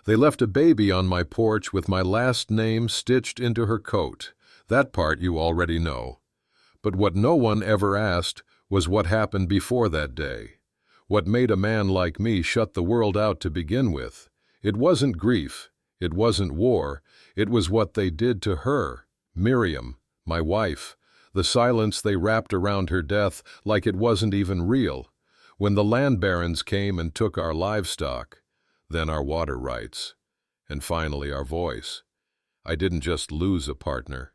They left a baby on my porch with my last name stitched into her coat. That part you already know. But what no one ever asked was what happened before that day. What made a man like me shut the world out to begin with? It wasn't grief. It wasn't war. It was what they did to her, Miriam, my wife. The silence they wrapped around her death like it wasn't even real. When the land barons came and took our livestock, then our water rights, and finally our voice. I didn't just lose a partner.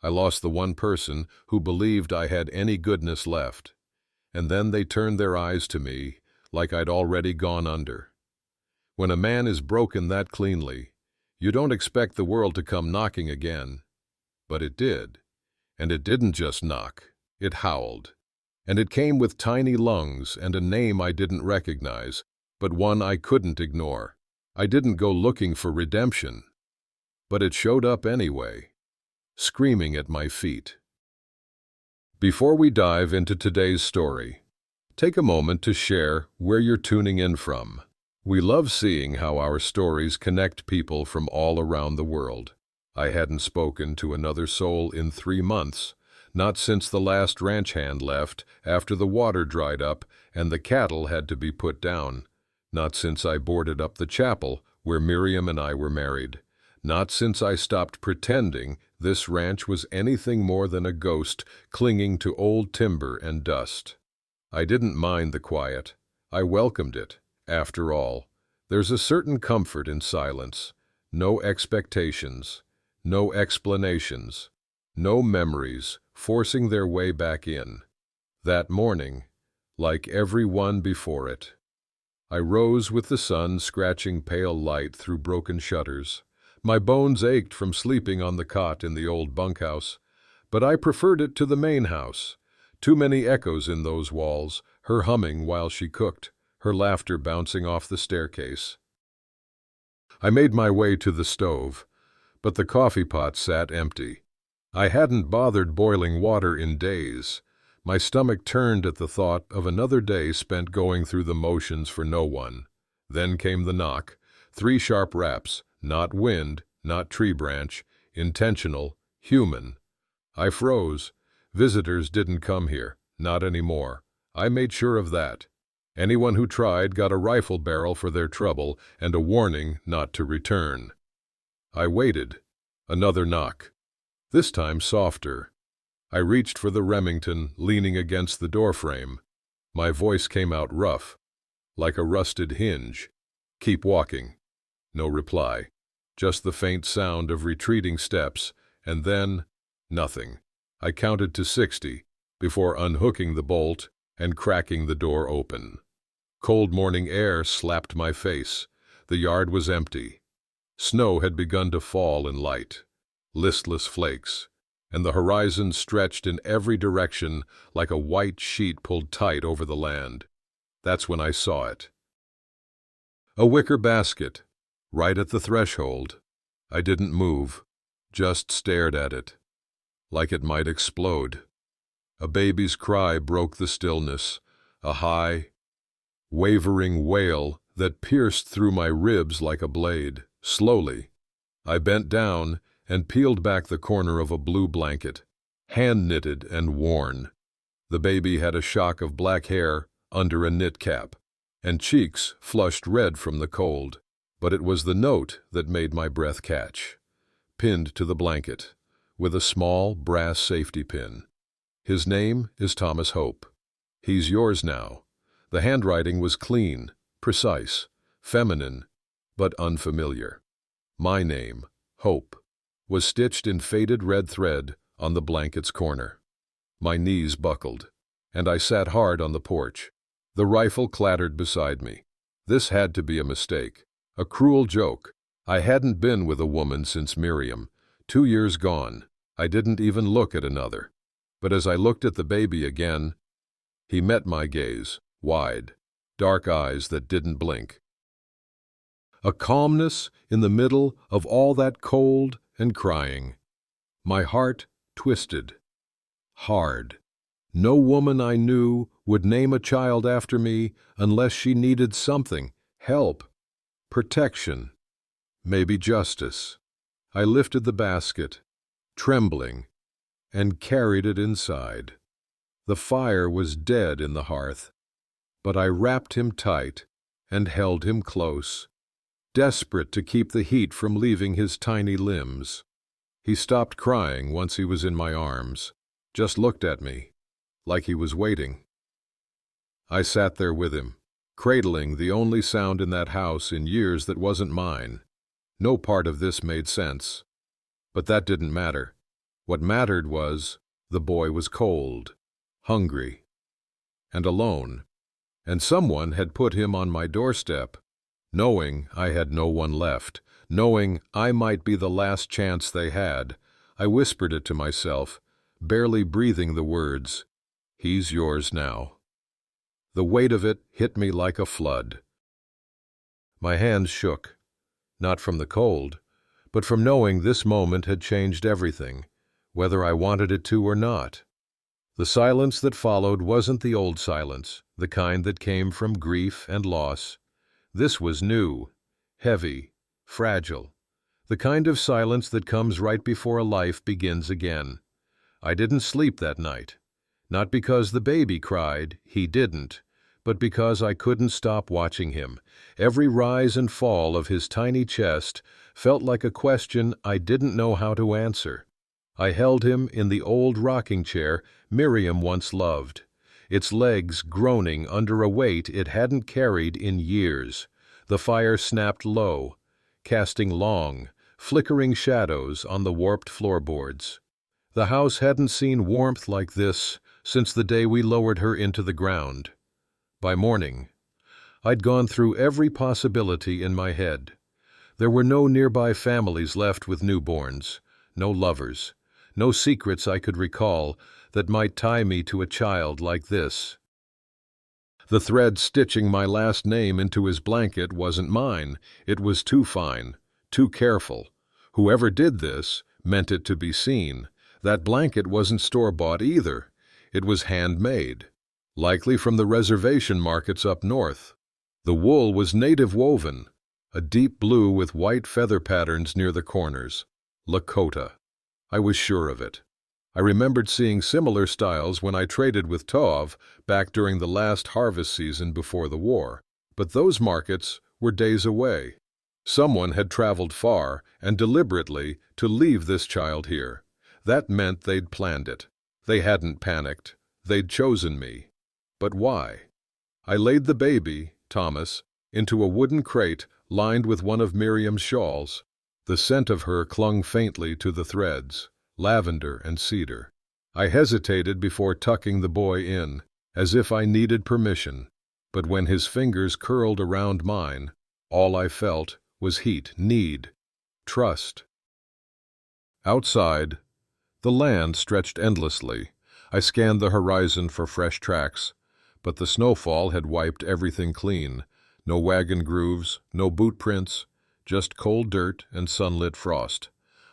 I lost the one person who believed I had any goodness left. And then they turned their eyes to me like I'd already gone under. When a man is broken that cleanly, you don't expect the world to come knocking again. But it did. And it didn't just knock, it howled. And it came with tiny lungs and a name I didn't recognize, but one I couldn't ignore. I didn't go looking for redemption, but it showed up anyway, screaming at my feet. Before we dive into today's story, take a moment to share where you're tuning in from. We love seeing how our stories connect people from all around the world. I hadn't spoken to another soul in 3 months, not since the last ranch hand left after the water dried up and the cattle had to be put down. Not since I boarded up the chapel where Miriam and I were married. Not since I stopped pretending this ranch was anything more than a ghost clinging to old timber and dust. I didn't mind the quiet. I welcomed it. After all, there's a certain comfort in silence. No expectations, no explanations, no memories forcing their way back in. That morning, like every one before it, I rose with the sun scratching pale light through broken shutters. My bones ached from sleeping on the cot in the old bunkhouse, but I preferred it to the main house. Too many echoes in those walls, her humming while she cooked, her laughter bouncing off the staircase. I made my way to the stove, but the coffee pot sat empty. I hadn't bothered boiling water in days. My stomach turned at the thought of another day spent going through the motions for no one. Then came the knock. 3 sharp raps, not wind, not tree branch, intentional, human. I froze. Visitors didn't come here, not anymore. I made sure of that. Anyone who tried got a rifle barrel for their trouble and a warning not to return. I waited. Another knock. This time softer. I reached for the Remington, leaning against the doorframe. My voice came out rough, like a rusted hinge. "Keep walking." No reply. Just the faint sound of retreating steps, and then nothing. I counted to 60 before unhooking the bolt and cracking the door open. Cold morning air slapped my face. The yard was empty. Snow had begun to fall in light, listless flakes, and the horizon stretched in every direction like a white sheet pulled tight over the land. That's when I saw it. A wicker basket, right at the threshold. I didn't move, just stared at it, like it might explode. A baby's cry broke the stillness, a high, wavering wail that pierced through my ribs like a blade. Slowly, I bent down and peeled back the corner of a blue blanket, hand-knitted and worn. The baby had a shock of black hair under a knit cap, and cheeks flushed red from the cold. But it was the note that made my breath catch. Pinned to the blanket, with a small brass safety pin. "His name is Thomas Hope. He's yours now." The handwriting was clean, precise, feminine, but unfamiliar. My name, Hope, was stitched in faded red thread on the blanket's corner. My knees buckled, and I sat hard on the porch. The rifle clattered beside me. This had to be a mistake, a cruel joke. I hadn't been with a woman since Miriam, 2 years gone. I didn't even look at another. But as I looked at the baby again, he met my gaze, wide, dark eyes that didn't blink. A calmness in the middle of all that cold and crying. My heart twisted. Hard. No woman I knew would name a child after me unless she needed something, help, protection. maybe justice. I lifted the basket, trembling, and carried it inside. The fire was dead in the hearth, but I wrapped him tight and held him close, desperate to keep the heat from leaving his tiny limbs. He stopped crying once he was in my arms, just looked at me, like he was waiting. I sat there with him, cradling the only sound in that house in years that wasn't mine. No part of this made sense. But that didn't matter. What mattered was, the boy was cold, hungry, and alone, and someone had put him on my doorstep, knowing I had no one left, knowing I might be the last chance they had. I whispered it to myself, barely breathing the words, "He's yours now." The weight of it hit me like a flood. My hands shook, not from the cold, but from knowing this moment had changed everything, whether I wanted it to or not. The silence that followed wasn't the old silence, the kind that came from grief and loss. This was new, heavy, fragile, the kind of silence that comes right before a life begins again. I didn't sleep that night. Not because the baby cried, he didn't, but because I couldn't stop watching him. Every rise and fall of his tiny chest felt like a question I didn't know how to answer. I held him in the old rocking chair Miriam once loved, its legs groaning under a weight it hadn't carried in years. The fire snapped low, casting long, flickering shadows on the warped floorboards. The house hadn't seen warmth like this since the day we lowered her into the ground. By morning, I'd gone through every possibility in my head. There were no nearby families left with newborns, no lovers, no secrets I could recall that might tie me to a child like this. The thread stitching my last name into his blanket wasn't mine. It was too fine, too careful. Whoever did this meant it to be seen. That blanket wasn't store-bought either. It was handmade, likely from the reservation markets up north. The wool was native woven, a deep blue with white feather patterns near the corners. Lakota. I was sure of it. I remembered seeing similar styles when I traded with Tov back during the last harvest season before the war. But those markets were days away. Someone had traveled far and deliberately to leave this child here. That meant they'd planned it. They hadn't panicked. They'd chosen me. But why? I laid the baby, Thomas, into a wooden crate lined with one of Miriam's shawls. The scent of her clung faintly to the threads, lavender and cedar. I hesitated before tucking the boy in, as if I needed permission. But when his fingers curled around mine, all I felt was heat, need, trust. Outside, the land stretched endlessly. I scanned the horizon for fresh tracks, but the snowfall had wiped everything clean. No wagon grooves, no boot prints, just cold dirt and sunlit frost.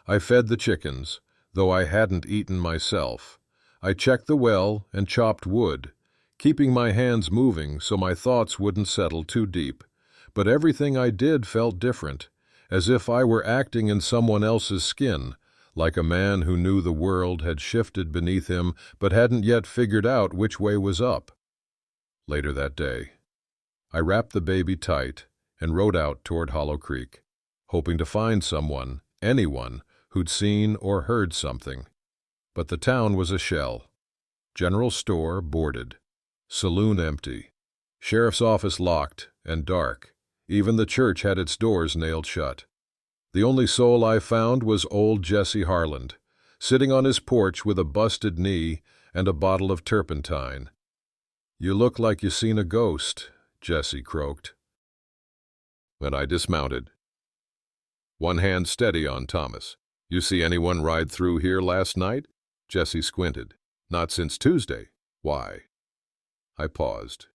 I fed the chickens, though I hadn't eaten myself. I checked the well and chopped wood, keeping my hands moving so my thoughts wouldn't settle too deep. But everything I did felt different, as if I were acting in someone else's skin, like a man who knew the world had shifted beneath him but hadn't yet figured out which way was up. Later that day, I wrapped the baby tight and rode out toward Hollow Creek, hoping to find someone, anyone, who'd seen or heard something. But the town was a shell. General store boarded, saloon empty, sheriff's office locked and dark. Even the church had its doors nailed shut. The only soul I found was old Jesse Harland, sitting on his porch with a busted knee and a bottle of turpentine. "You look like you seen a ghost," Jesse croaked. When I dismounted, one hand steady on Thomas. "You see anyone ride through here last night?" Jesse squinted. "Not since Tuesday." "Why?" I paused,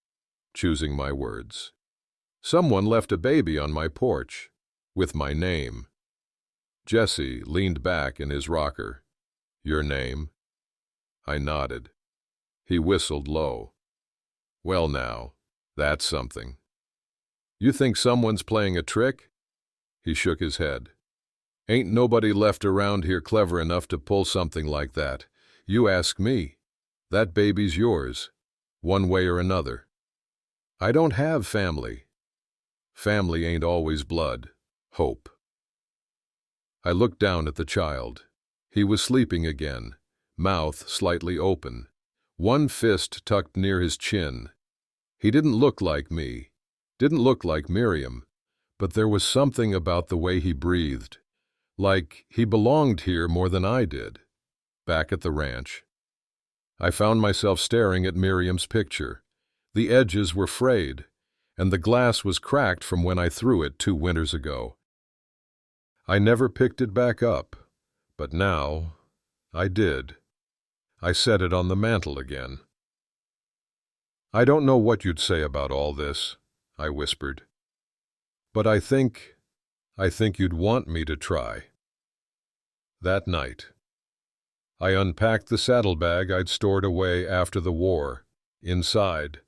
choosing my words. "Someone left a baby on my porch, with my name." Jesse leaned back in his rocker. "Your name?" I nodded. He whistled low. "Well now, that's something. You think someone's playing a trick?" He shook his head. Ain't nobody left around here clever enough to pull something like that. You ask me. That baby's yours, one way or another. I don't have family. Family ain't always blood. Hope. I looked down at the child. He was sleeping again, mouth slightly open, one fist tucked near his chin. He didn't look like me, didn't look like Miriam, but there was something about the way he breathed, like he belonged here more than I did, back at the ranch. I found myself staring at Miriam's picture. The edges were frayed, and the glass was cracked from when I threw it 2 winters ago. I never picked it back up, but now I did. I set it on the mantel again. I don't know what you'd say about all this, I whispered. But I think you'd want me to try. That night, I unpacked the saddlebag I'd stored away after the war. Inside,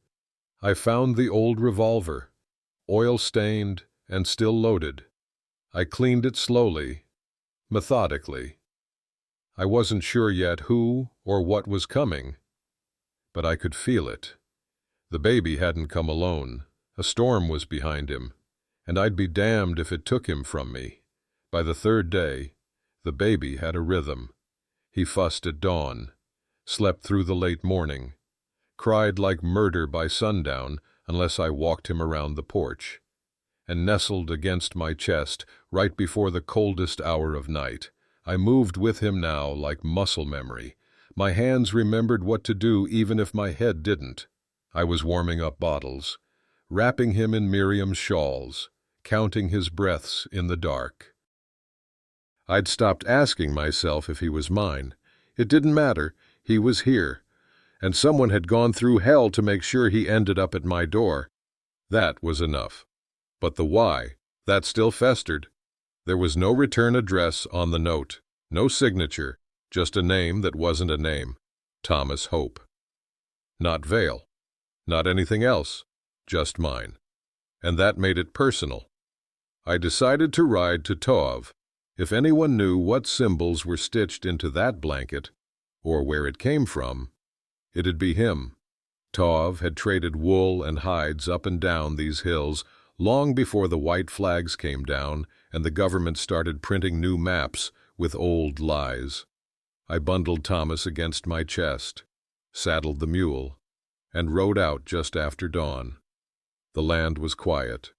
I found the old revolver, oil-stained and still loaded. I cleaned it slowly, methodically. I wasn't sure yet who or what was coming, but I could feel it. The baby hadn't come alone. A storm was behind him, and I'd be damned if it took him from me. By the 3rd day, the baby had a rhythm. He fussed at dawn, slept through the late morning, cried like murder by sundown unless I walked him around the porch, and nestled against my chest right before the coldest hour of night. I moved with him now like muscle memory. My hands remembered what to do even if my head didn't. I was warming up bottles, wrapping him in Miriam's shawls, counting his breaths in the dark. I'd stopped asking myself if he was mine. It didn't matter. He was here, and someone had gone through hell to make sure he ended up at my door. That was enough. But the why, that still festered. There was no return address on the note, no signature, just a name that wasn't a name. Thomas Hope. Not Vale. Not anything else. Just mine. And that made it personal. I decided to ride to Tov. If anyone knew what symbols were stitched into that blanket, or where it came from, it'd be him. Tov had traded wool and hides up and down these hills long before the white flags came down and the government started printing new maps with old lies. I bundled Thomas against my chest, saddled the mule, and rode out just after dawn. The land was quiet,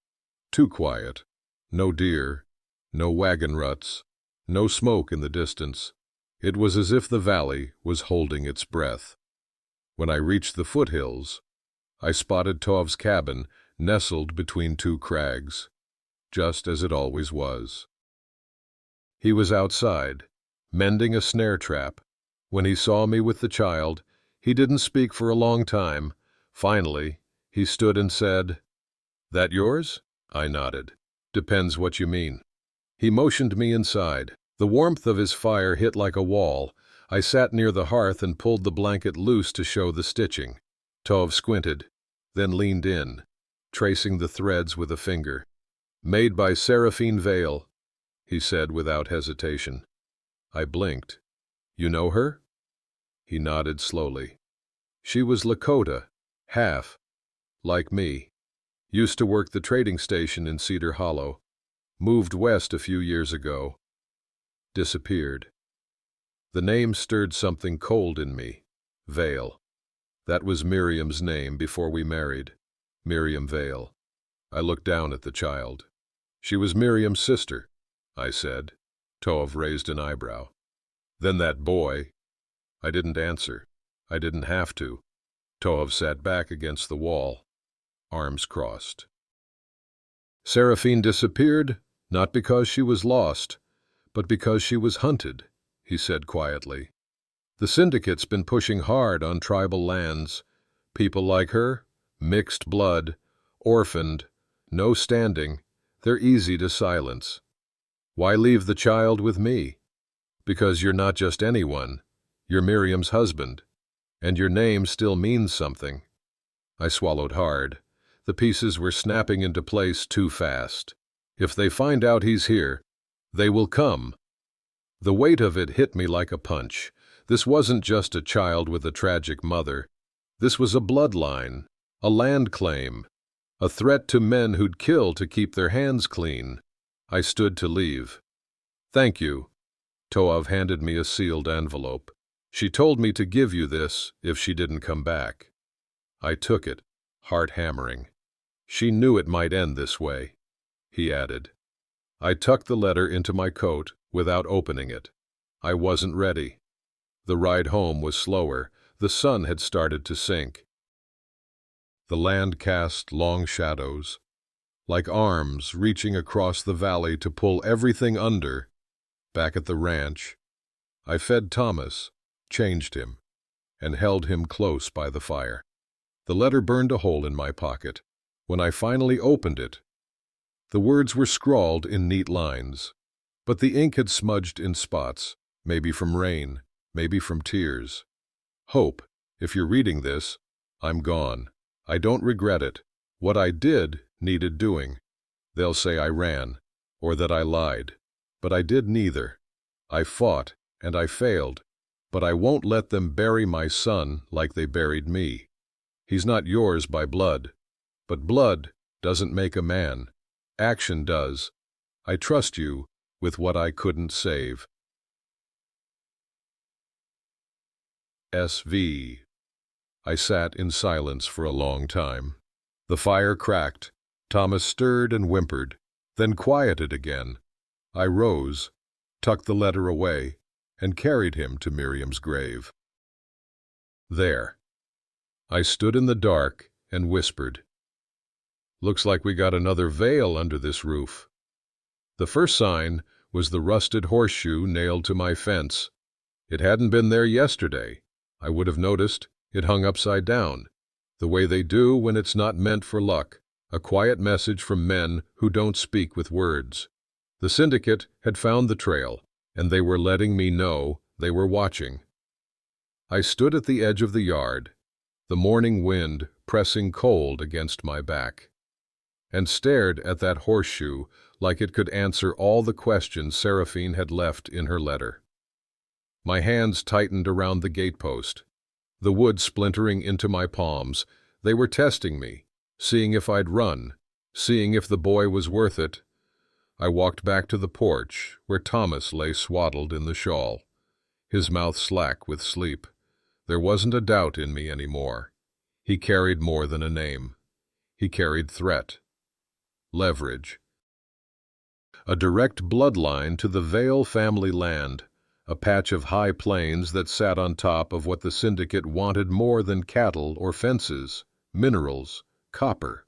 too quiet. No deer, no wagon ruts, no smoke in the distance. It was as if the valley was holding its breath. When I reached the foothills, I spotted Tov's cabin nestled between 2 crags, just as it always was. He was outside, mending a snare trap. When he saw me with the child, he didn't speak for a long time. Finally, he stood and said, "That yours?" I nodded. "Depends what you mean." He motioned me inside. The warmth of his fire hit like a wall. I sat near the hearth and pulled the blanket loose to show the stitching. Tov squinted, then leaned in, tracing the threads with a finger. "Made by Seraphine Vale," he said without hesitation. I blinked. "You know her?" He nodded slowly. "She was Lakota, half, like me. Used to work the trading station in Cedar Hollow. Moved west a few years ago. Disappeared." The name stirred something cold in me. Vale. That was Miriam's name before we married. Miriam Vale. I looked down at the child. "She was Miriam's sister," I said. Tov raised an eyebrow. "Then that boy." I didn't answer. I didn't have to. Tov sat back against the wall, arms crossed. "Seraphine disappeared, not because she was lost, but because she was hunted," he said quietly. "The syndicate's been pushing hard on tribal lands. People like her, mixed blood, orphaned, no standing, they're easy to silence. Why leave the child with me? Because you're not just anyone, you're Miriam's husband, and your name still means something." I swallowed hard. The pieces were snapping into place too fast. If they find out he's here, they will come. The weight of it hit me like a punch. This wasn't just a child with a tragic mother. This was a bloodline, a land claim, a threat to men who'd kill to keep their hands clean. I stood to leave. "Thank you." Toav handed me a sealed envelope. "She told me to give you this if she didn't come back." I took it, heart hammering. "She knew it might end this way," he added. I tucked the letter into my coat without opening it. I wasn't ready. The ride home was slower. The sun had started to sink. The land cast long shadows, like arms reaching across the valley to pull everything under. Back at the ranch, I fed Thomas, changed him, and held him close by the fire. The letter burned a hole in my pocket. When I finally opened it, the words were scrawled in neat lines, but the ink had smudged in spots, maybe from rain, maybe from tears. "Hope, if you're reading this, I'm gone. I don't regret it. What I did needed doing. They'll say I ran, or that I lied, but I did neither. I fought, and I failed, but I won't let them bury my son like they buried me. He's not yours by blood, but blood doesn't make a man. Action does. I trust you with what I couldn't save. SV. I sat in silence for a long time. The fire cracked. Thomas stirred and whimpered, then quieted again. I rose, tucked the letter away, and carried him to Miriam's grave. There. I stood in the dark and whispered, "Looks like we got another veil under this roof." The first sign was the rusted horseshoe nailed to my fence. It hadn't been there yesterday. I would have noticed it hung upside down, the way they do when it's not meant for luck, a quiet message from men who don't speak with words. The syndicate had found the trail, and they were letting me know they were watching. I stood at the edge of the yard, the morning wind pressing cold against my back, and stared at that horseshoe like it could answer all the questions Seraphine had left in her letter. My hands tightened around the gatepost, the wood splintering into my palms. They were testing me, seeing if I'd run, seeing if the boy was worth it. I walked back to the porch, where Thomas lay swaddled in the shawl, his mouth slack with sleep. There wasn't a doubt in me anymore. He carried more than a name. He carried threat, leverage, a direct bloodline to the Vale family land, a patch of high plains that sat on top of what the syndicate wanted more than cattle or fences: minerals, copper,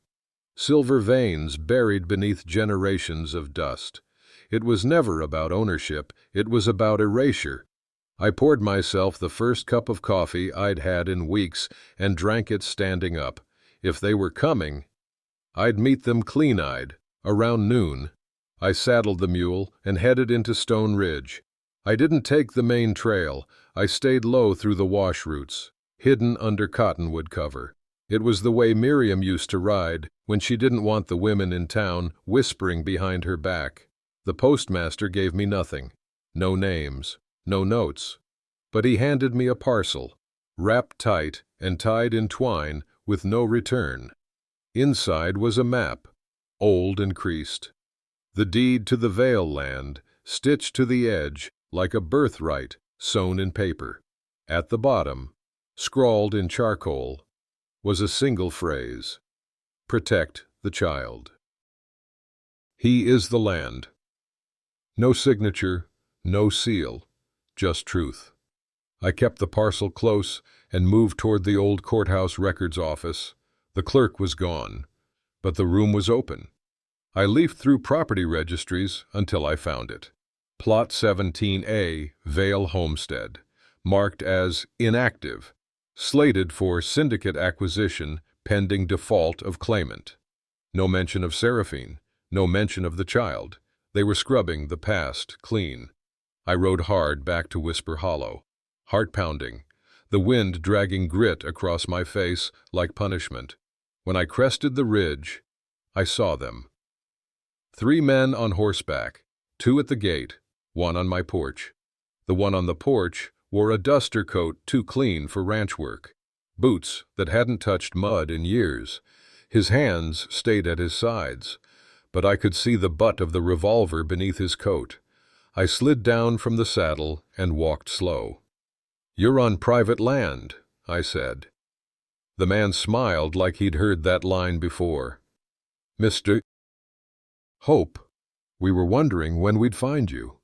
silver veins buried beneath generations of dust. It was never about ownership, it was about erasure. I poured myself the first cup of coffee I'd had in weeks and drank it standing up. If they were coming, I'd meet them clean-eyed, around noon. I saddled the mule and headed into Stone Ridge. I didn't take the main trail. I stayed low through the wash routes, hidden under cottonwood cover. It was the way Miriam used to ride when she didn't want the women in town whispering behind her back. The postmaster gave me nothing, no names, no notes, but he handed me a parcel, wrapped tight and tied in twine with no return. Inside was a map, old and creased, the deed to the Vale land, stitched to the edge like a birthright sewn in paper. At the bottom, scrawled in charcoal, was a single phrase: "Protect the child." He is the land. No signature, no seal, just truth. I kept the parcel close and moved toward the old courthouse records office. The clerk was gone, but the room was open. I leafed through property registries until I found it. Plot 17A, Vale Homestead, marked as inactive, slated for syndicate acquisition pending default of claimant. No mention of Seraphine, no mention of the child. They were scrubbing the past clean. I rode hard back to Whisper Hollow, heart pounding, the wind dragging grit across my face like punishment. When I crested the ridge, I saw them. 3 men on horseback, 2 at the gate, 1 on my porch. The one on the porch wore a duster coat too clean for ranch work, boots that hadn't touched mud in years. His hands stayed at his sides, but I could see the butt of the revolver beneath his coat. I slid down from the saddle and walked slow. "You're on private land," I said. The man smiled like he'd heard that line before. "Mr. Hope, we were wondering when we'd find you."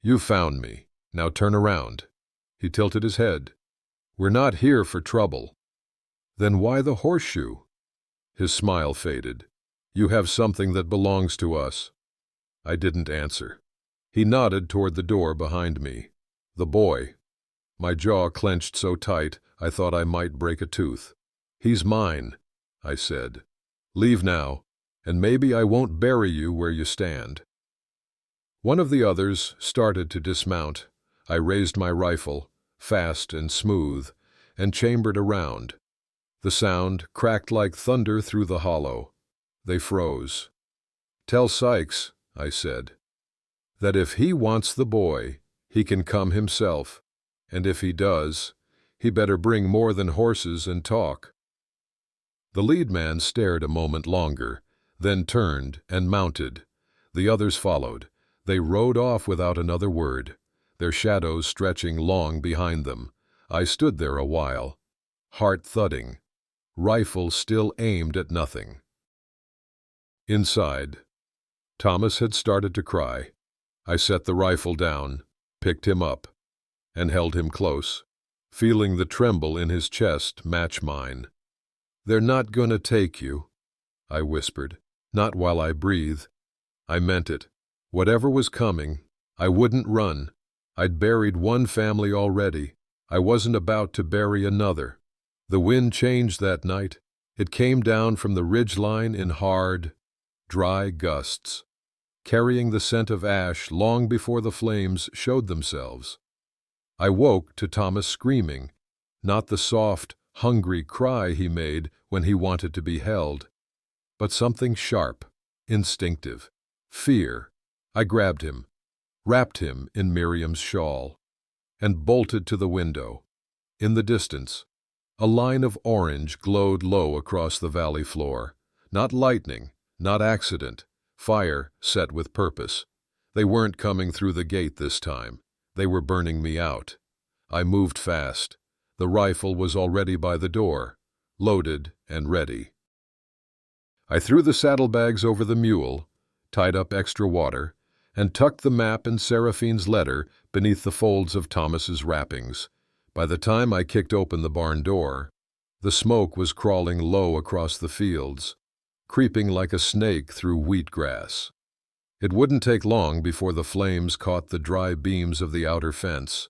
"You found me. Now turn around." He tilted his head. "We're not here for trouble." "Then why the horseshoe?" His smile faded. "You have something that belongs to us." I didn't answer. He nodded toward the door behind me. "The boy." My jaw clenched so tight I thought I might break a tooth. "He's mine," I said. "Leave now, and maybe I won't bury you where you stand." One of the others started to dismount. I raised my rifle, fast and smooth, and chambered around. The sound cracked like thunder through the hollow. They froze. "Tell Sykes," I said, "that if he wants the boy, he can come himself, and if he does, he better bring more than horses and talk." The lead man stared a moment longer, then turned and mounted. The others followed. They rode off without another word, their shadows stretching long behind them. I stood there a while, heart thudding, rifle still aimed at nothing. Inside, Thomas had started to cry. I set the rifle down, picked him up, and held him close, feeling the tremble in his chest match mine. "They're not gonna take you," I whispered. "Not while I breathe." I meant it. Whatever was coming, I wouldn't run. I'd buried one family already. I wasn't about to bury another. The wind changed that night. It came down from the ridgeline in hard, dry gusts, carrying the scent of ash long before the flames showed themselves. I woke to Thomas screaming, not the soft, hungry cry he made when he wanted to be held, but something sharp, instinctive, fear. I grabbed him, wrapped him in Miriam's shawl, and bolted to the window. In the distance, a line of orange glowed low across the valley floor. Not lightning, not accident, fire set with purpose. They weren't coming through the gate this time. They were burning me out. I moved fast. The rifle was already by the door, loaded and ready. I threw the saddlebags over the mule, tied up extra water, and tucked the map and Seraphine's letter beneath the folds of Thomas's wrappings. By the time I kicked open the barn door, the smoke was crawling low across the fields, creeping like a snake through wheatgrass. It wouldn't take long before the flames caught the dry beams of the outer fence.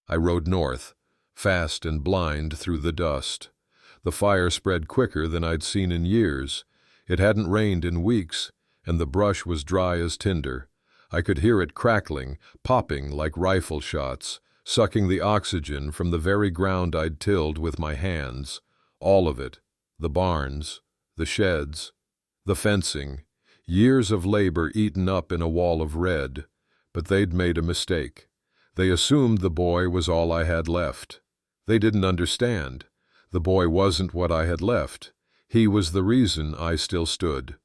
I rode north, fast and blind through the dust. The fire spread quicker than I'd seen in years. It hadn't rained in weeks, and the brush was dry as tinder. I could hear it crackling, popping like rifle shots, sucking the oxygen from the very ground I'd tilled with my hands. All of it, the barns, the sheds, the fencing, years of labor eaten up in a wall of red. But they'd made a mistake. They assumed the boy was all I had left. They didn't understand. The boy wasn't what I had left. He was the reason I still stood.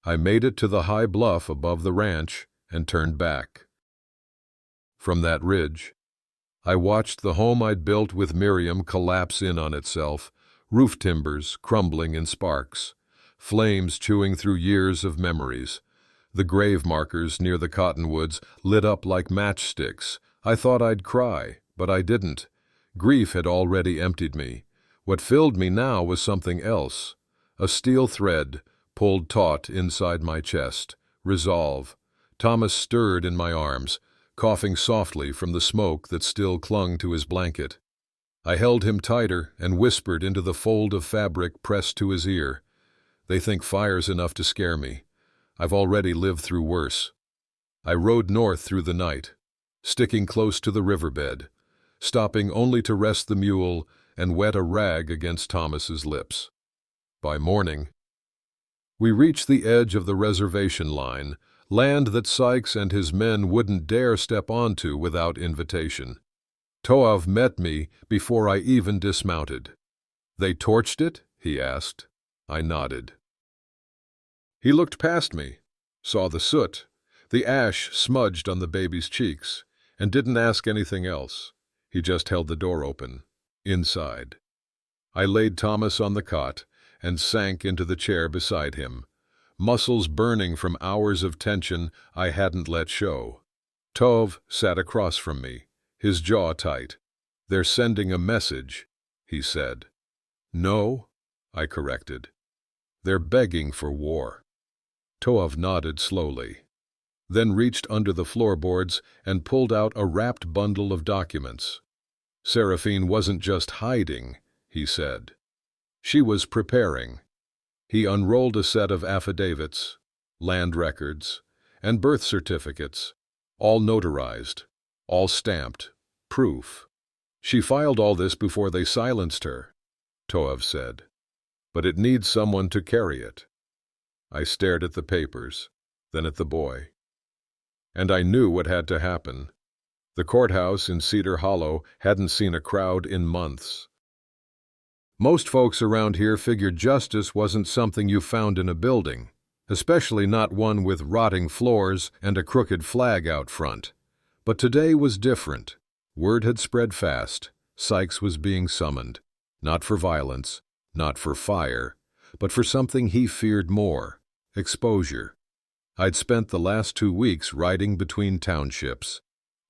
I made it to the high bluff above the ranch and turned back. From that ridge, I watched the home I'd built with Miriam collapse in on itself, roof timbers crumbling in sparks, flames chewing through years of memories. The grave markers near the cottonwoods lit up like matchsticks. I thought I'd cry, but I didn't. Grief had already emptied me. What filled me now was something else. A steel thread pulled taut inside my chest. Resolve. Thomas stirred in my arms, coughing softly from the smoke that still clung to his blanket. I held him tighter and whispered into the fold of fabric pressed to his ear. "They think fire's enough to scare me. I've already lived through worse." I rode north through the night, sticking close to the riverbed, stopping only to rest the mule and wet a rag against Thomas's lips. By morning, We reached the edge of the reservation line, land that Sykes and his men wouldn't dare step onto without invitation. Toav met me before I even dismounted. "They torched it?" he asked. I nodded. He looked past me, saw the soot, the ash smudged on the baby's cheeks, and didn't ask anything else. He just held the door open. Inside. I laid Thomas on the cot and sank into the chair beside him, muscles burning from hours of tension I hadn't let show. Tov sat across from me, his jaw tight. "They're sending a message," he said. "No," I corrected. "They're begging for war." Tov nodded slowly, then reached under the floorboards and pulled out a wrapped bundle of documents. Seraphine wasn't just hiding, he said. She was preparing. He unrolled a set of affidavits, land records, and birth certificates, all notarized, all stamped, proof. "She filed all this before they silenced her," Toev said. "But it needs someone to carry it." I stared at the papers, then at the boy. And I knew what had to happen. The courthouse in Cedar Hollow hadn't seen a crowd in months. Most folks around here figured justice wasn't something you found in a building, especially not one with rotting floors and a crooked flag out front. But today was different. Word had spread fast. Sykes was being summoned, not for violence, not for fire, but for something he feared more: exposure. I'd spent the last 2 weeks riding between townships,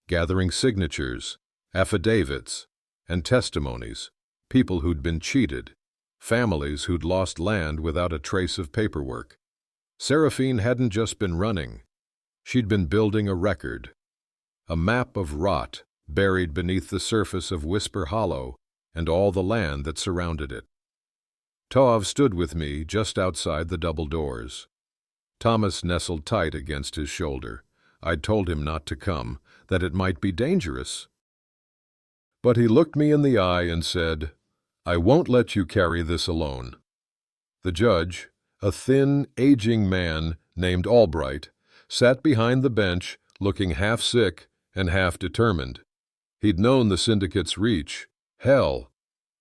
gathering signatures, affidavits, and testimonies, people who'd been cheated, families who'd lost land without a trace of paperwork. Seraphine hadn't just been running. She'd been building a record, a map of rot buried beneath the surface of Whisper Hollow and all the land that surrounded it. Tov stood with me just outside the double doors. Thomas nestled tight against his shoulder. I'd told him not to come, that it might be dangerous. But he looked me in the eye and said, "I won't let you carry this alone." The judge, a thin, aging man named Albright, sat behind the bench, looking half sick and half determined. He'd known the syndicate's reach. Hell,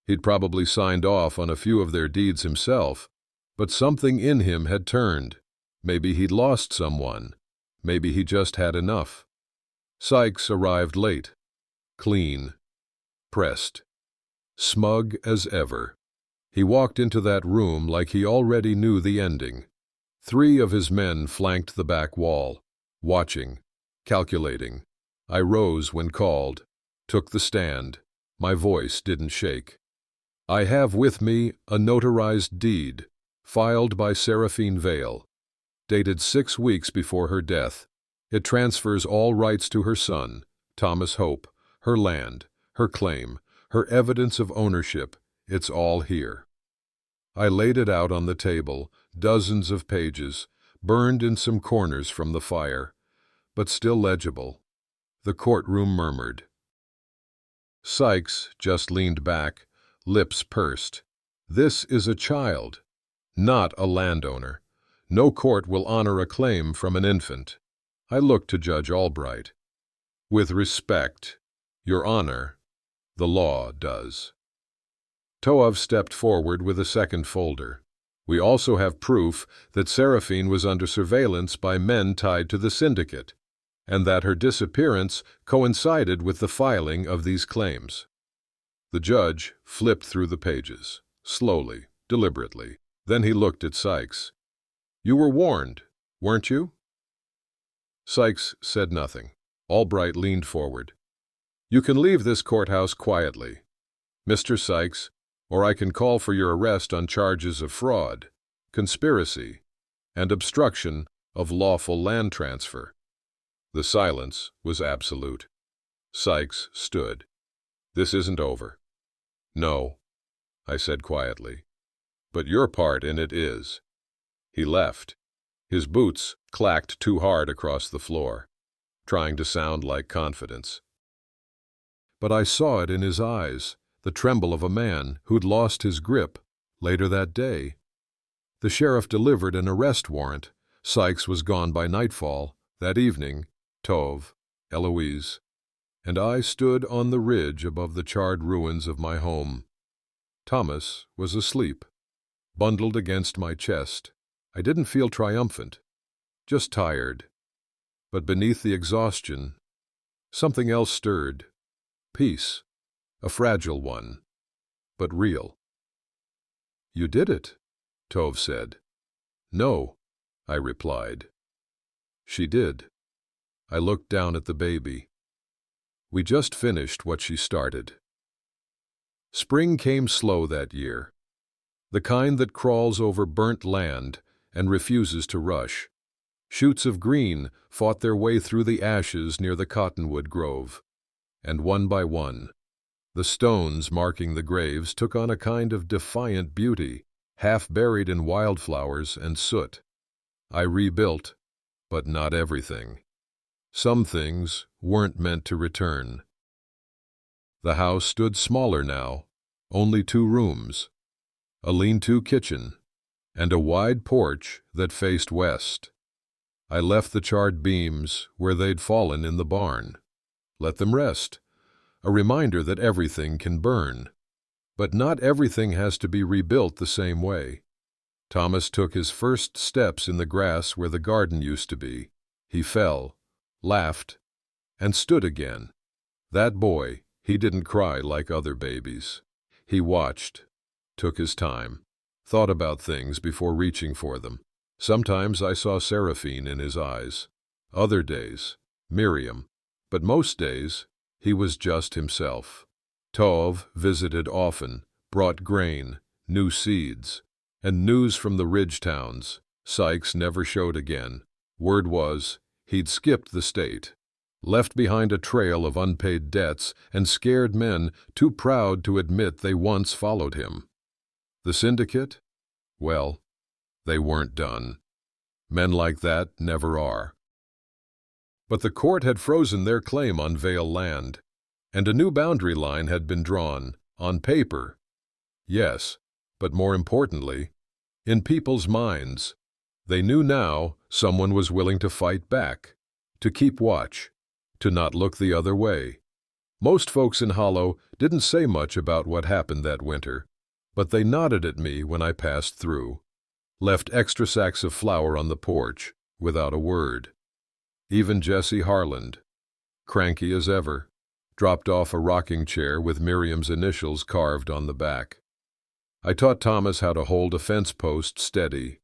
he'd probably signed off on a few of their deeds himself, but something in him had turned. Maybe he'd lost someone. Maybe he just had enough. Sykes arrived late, clean, pressed, smug as ever. He walked into that room like he already knew the ending. 3 of his men flanked the back wall, watching, calculating. I rose when called, took the stand. My voice didn't shake. "I have with me a notarized deed, filed by Seraphine Vale, dated 6 weeks before her death. It transfers all rights to her son, Thomas Hope, her land, her claim, her evidence of ownership. It's all here." I laid it out on the table, dozens of pages, burned in some corners from the fire, but still legible. The courtroom murmured. Sykes just leaned back, lips pursed. "This is a child, not a landowner. No court will honor a claim from an infant." I looked to Judge Albright. "With respect, Your Honor, the law does." Toev stepped forward with a second folder. "We also have proof that Seraphine was under surveillance by men tied to the syndicate, and that her disappearance coincided with the filing of these claims." The judge flipped through the pages, slowly, deliberately. Then he looked at Sykes. "You were warned, weren't you?" Sykes said nothing. Albright leaned forward. "You can leave this courthouse quietly, Mr. Sykes, or I can call for your arrest on charges of fraud, conspiracy, and obstruction of lawful land transfer." The silence was absolute. Sykes stood. "This isn't over." "No," I said quietly, "but your part in it is." He left. His boots clacked too hard across the floor, trying to sound like confidence. But I saw it in his eyes, the tremble of a man who'd lost his grip later that day. The sheriff delivered an arrest warrant. Sykes was gone by nightfall. That evening, Tove, Eloise, and I stood on the ridge above the charred ruins of my home. Thomas was asleep, bundled against my chest. I didn't feel triumphant, just tired. But beneath the exhaustion, something else stirred. Peace, a fragile one, but real. "You did it," Tove said. "No," I replied. She did. I looked down at the baby. We just finished what she started. Spring came slow that year, the kind that crawls over burnt land and refuses to rush. Shoots of green fought their way through the ashes near the cottonwood grove, and one by one, the stones marking the graves took on a kind of defiant beauty, half buried in wildflowers and soot. I rebuilt, but not everything. Some things weren't meant to return. The house stood smaller now, only 2 rooms, a lean-to kitchen, and a wide porch that faced west. I left the charred beams where they'd fallen in the barn. Let them rest, a reminder that everything can burn. But not everything has to be rebuilt the same way. Thomas took his first steps in the grass where the garden used to be. He fell, laughed, and stood again. That boy, he didn't cry like other babies. He watched, took his time, thought about things before reaching for them. Sometimes I saw Seraphine in his eyes. Other days, Miriam. But most days, he was just himself. Tove visited often, brought grain, new seeds, and news from the ridge towns. Sykes never showed again. Word was, he'd skipped the state, left behind a trail of unpaid debts and scared men too proud to admit they once followed him. The syndicate? Well, they weren't done. Men like that never are. But the court had frozen their claim on Vale land, and a new boundary line had been drawn, on paper. Yes, but more importantly, in people's minds. They knew now someone was willing to fight back, to keep watch, to not look the other way. Most folks in Hollow didn't say much about what happened that winter, but they nodded at me when I passed through, left extra sacks of flour on the porch without a word. Even Jesse Harland, cranky as ever, dropped off a rocking chair with Miriam's initials carved on the back. I taught Thomas how to hold a fence post steady,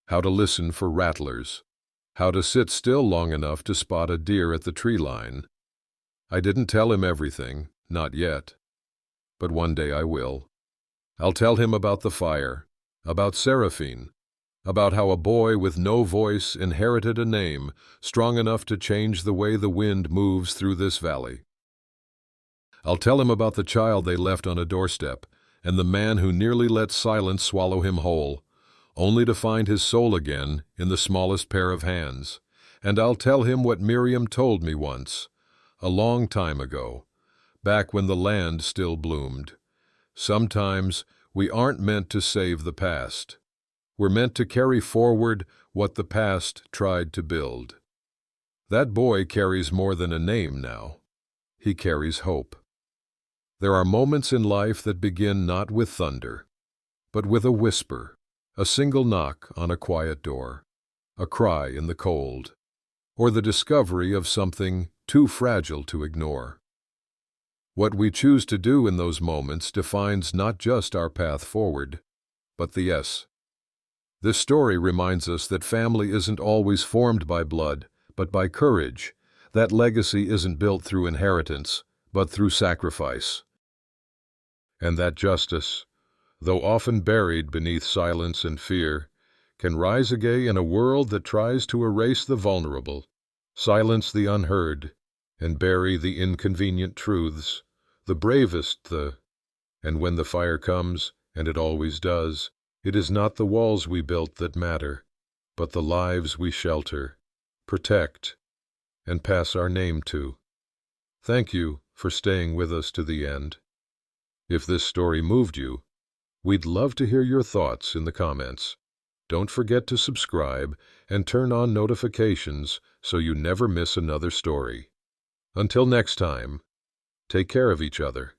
how to listen for rattlers, how to sit still long enough to spot a deer at the tree line. I didn't tell him everything, not yet. But one day I will. I'll tell him about the fire, about Seraphine, about how a boy with no voice inherited a name strong enough to change the way the wind moves through this valley. I'll tell him about the child they left on a doorstep and the man who nearly let silence swallow him whole, only to find his soul again in the smallest pair of hands. And I'll tell him what Miriam told me once, a long time ago, back when the land still bloomed. Sometimes we aren't meant to save the past. We're meant to carry forward what the past tried to build. That boy carries more than a name now. He carries hope. There are moments in life that begin not with thunder, but with a whisper, a single knock on a quiet door, a cry in the cold, or the discovery of something too fragile to ignore. What we choose to do in those moments defines not just our path forward, but the S. This story reminds us that family isn't always formed by blood, but by courage, that legacy isn't built through inheritance, but through sacrifice. And that justice, though often buried beneath silence and fear, can rise again in a world that tries to erase the vulnerable, silence the unheard, and bury the inconvenient truths, the bravest and when the fire comes, and it always does, it is not the walls we built that matter, but the lives we shelter, protect, and pass our name to. Thank you for staying with us to the end. If this story moved you, we'd love to hear your thoughts in the comments. Don't forget to subscribe and turn on notifications so you never miss another story. Until next time, take care of each other.